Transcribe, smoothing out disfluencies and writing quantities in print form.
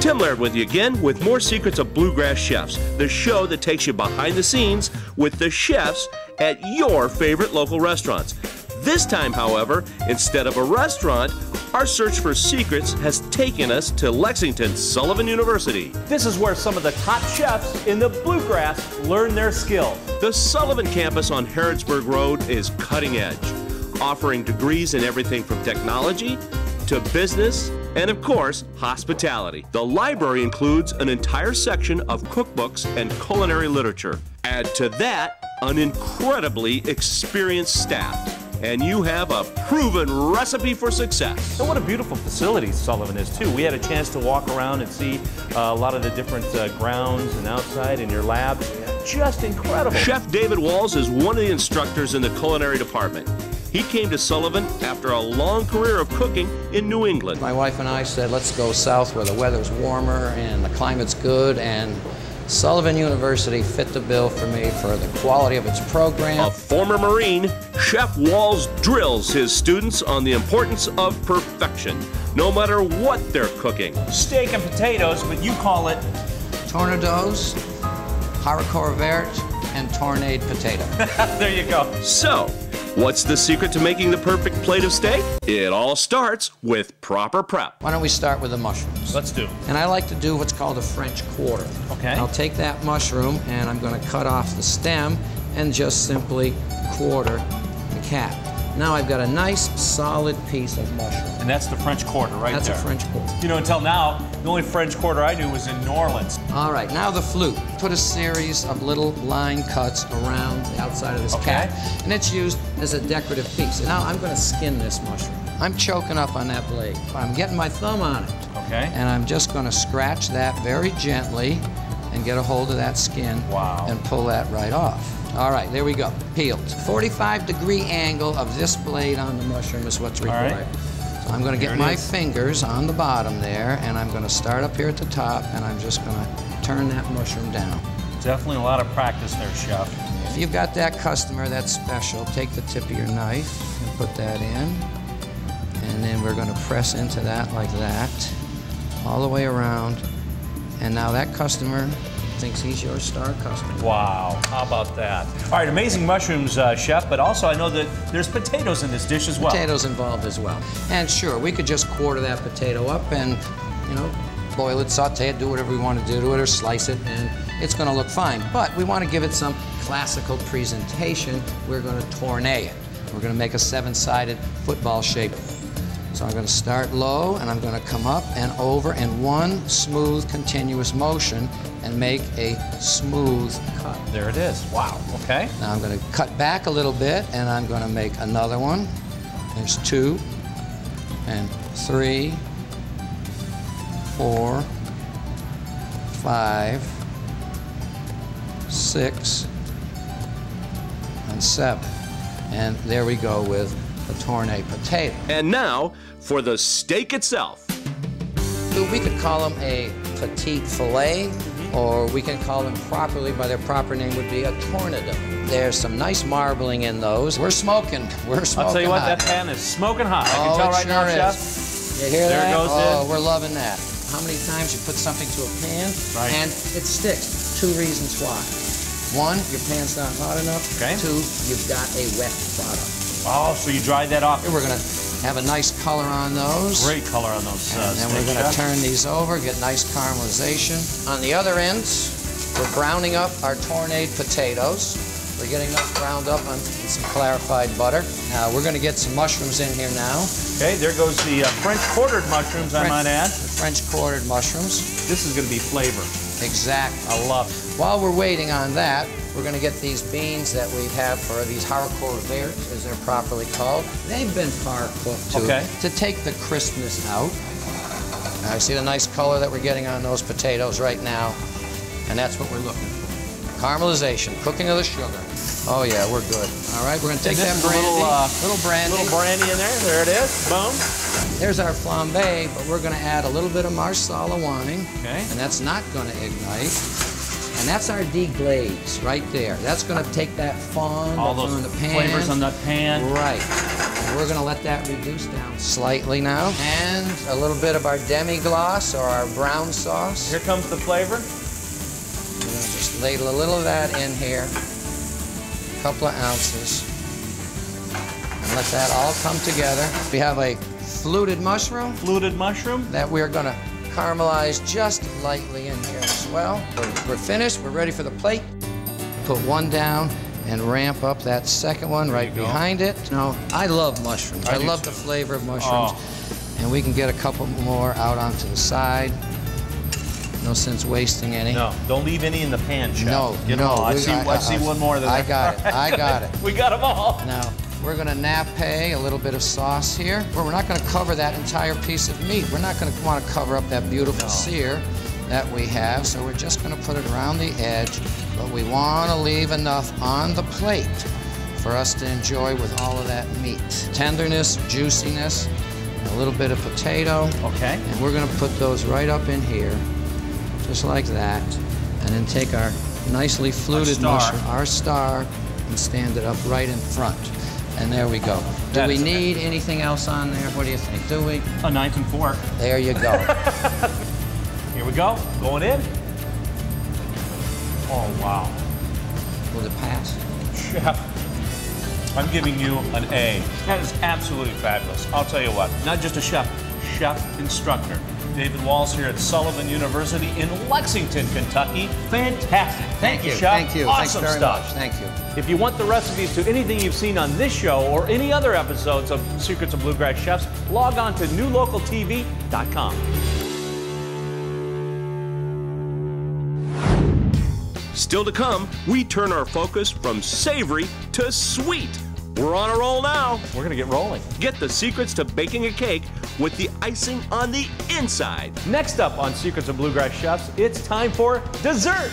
Tim Laird with you again with more Secrets of Bluegrass Chefs, the show that takes you behind the scenes with the chefs at your favorite local restaurants. This time, however, instead of a restaurant, our search for secrets has taken us to Lexington Sullivan University. This is where some of the top chefs in the bluegrass learn their skills. The Sullivan campus on Harrodsburg Road is cutting edge, offering degrees in everything from technology to business and, of course, hospitality. The library includes an entire section of cookbooks and culinary literature. Add to that an incredibly experienced staff, and you have a proven recipe for success. And what a beautiful facility Sullivan is, too. We had a chance to walk around and see a lot of the different grounds and outside in your lab. Just incredible. Chef David Walls is one of the instructors in the culinary department. He came to Sullivan after a long career of cooking in New England. My wife and I said, let's go south where the weather's warmer and the climate's good, and Sullivan University fit the bill for me for the quality of its program. A former Marine, Chef Walls drills his students on the importance of perfection, no matter what they're cooking. Steak and potatoes, but you call it Tornadoes, haricot vert, and tornade potato. There you go. So, what's the secret to making the perfect plate of steak? It all starts with proper prep. Why don't we start with the mushrooms? Let's do. And I like to do what's called a French quarter. Okay. I'll take that mushroom and I'm going to cut off the stem and just simply quarter the cap. Now I've got a nice solid piece of mushroom. And that's the French quarter right That's there. a French quarter. You know, until now, the only French quarter I knew was in New Orleans. All right, now the flute. Put a series of little line cuts around the outside of this cap, and it's used as a decorative piece. And now I'm going to skin this mushroom. I'm choking up on that blade. I'm getting my thumb on it. Okay. And I'm just going to scratch that very gently and get a hold of that skin. Wow. And pull that right off. All right, there we go. Peeled. 45-degree angle of this blade on the mushroom is what's required. All right. So I'm going to get my fingers on the bottom there, and I'm going to start up here at the top, and I'm just going to turn that mushroom down. Definitely a lot of practice there, Chef. If you've got that customer that's special, take the tip of your knife and put that in, and then we're going to press into that like that, all the way around, and now that customer thinks he's your star customer. Wow, how about that? All right, amazing mushrooms, Chef, but also I know that there's potatoes in this dish as well. Potatoes involved as well. And sure, we could just quarter that potato up and, you know, boil it, saute it, do whatever we want to do to it, or slice it, and it's going to look fine. But we want to give it some classical presentation. We're going to tournée it. We're going to make a 7-sided football shape. So I'm going to start low, and I'm going to come up and over in one smooth, continuous motion and make a smooth cut. There it is. Wow, okay. Now I'm going to cut back a little bit, and I'm going to make another one. There's 2, and 3, 4, 5, 6, and 7. And there we go with the tournée potato. And now for the steak itself. We could call them a petite filet, or we can call them properly by their proper name would be a tornado. There's some nice marbling in those. We're smoking. We're smoking. I'll tell you what, hot. that pan is smoking hot. I can tell right now, Chef. You hear there that? Goes oh, we're loving that. How many times you put something to a pan and it sticks? 2 reasons why. 1, your pan's not hot enough. Okay. 2, you've got a wet product. Oh, so you dried that off. Here we're going to have a nice color on those. Great color on those. And then we're going to turn these over, get nice caramelization. On the other ends, we're browning up our tournée potatoes. We're getting those browned up on some clarified butter. Now we're going to get some mushrooms in here now. Okay, there goes the French quartered mushrooms, I might add. The French quartered mushrooms. This is going to be flavor. Exactly. I love it. While we're waiting on that, we're going to get these beans that we have for these haricot vert, as they're properly called. They've been par cooked to take the crispness out. Now, see the nice color that we're getting on those potatoes right now, and that's what we're looking for. Caramelization, cooking of the sugar. Oh yeah, we're good. All right, we're going to take that brandy, little brandy. Little brandy in there. There it is. Boom. There's our flambe, but we're going to add a little bit of Marsala wine, and that's not going to ignite. And that's our deglaze right there. That's going to take that fond all that's those on the pan. flavors on that pan. Right. we're gonna let that reduce down slightly now. And a little bit of our demi-glace or our brown sauce. Here comes the flavor. We're gonna just ladle a little of that in here. A couple of ounces. And let that all come together. We have a fluted mushroom. Fluted mushroom. That we're gonna caramelize just lightly in here as well. We're finished, we're ready for the plate. Put one down and ramp up that second one right behind it. Now, I love mushrooms. I love the flavor of mushrooms. And we can get a couple more out onto the side. No sense wasting any. No, don't leave any in the pan, Chef. No, Get no. them all. I see one more there. I got it, I got it. We got them all. Now, we're gonna nappe a little bit of sauce here. We're not gonna cover that entire piece of meat. We're not gonna wanna cover up that beautiful sear that we have, so we're just gonna put it around the edge, but we wanna leave enough on the plate for us to enjoy with all of that meat. Tenderness, juiciness, a little bit of potato. Okay. And we're gonna put those right up in here, just like that, and then take our nicely fluted mushroom, our star, and stand it up right in front. And there we go. Do we need anything else on there? What do you think? Do we? A knife and fork. There you go. Here we go. Going in. Oh, wow. Will it pass? Chef, I'm giving you an A. That is absolutely fabulous. I'll tell you what, not just a chef, chef instructor. David Walls here at Sullivan University in Lexington, Kentucky. Fantastic. Thank you. Chef. Thank you. Awesome Thanks very stuff. much. Thank you. If you want the recipes to anything you've seen on this show or any other episodes of Secrets of Bluegrass Chefs, log on to newlocaltv.com. Still to come, we turn our focus from savory to sweet. We're on a roll now. We're going to get rolling. Get the secrets to baking a cake with the icing on the inside. Next up on Secrets of Bluegrass Chefs, it's time for dessert.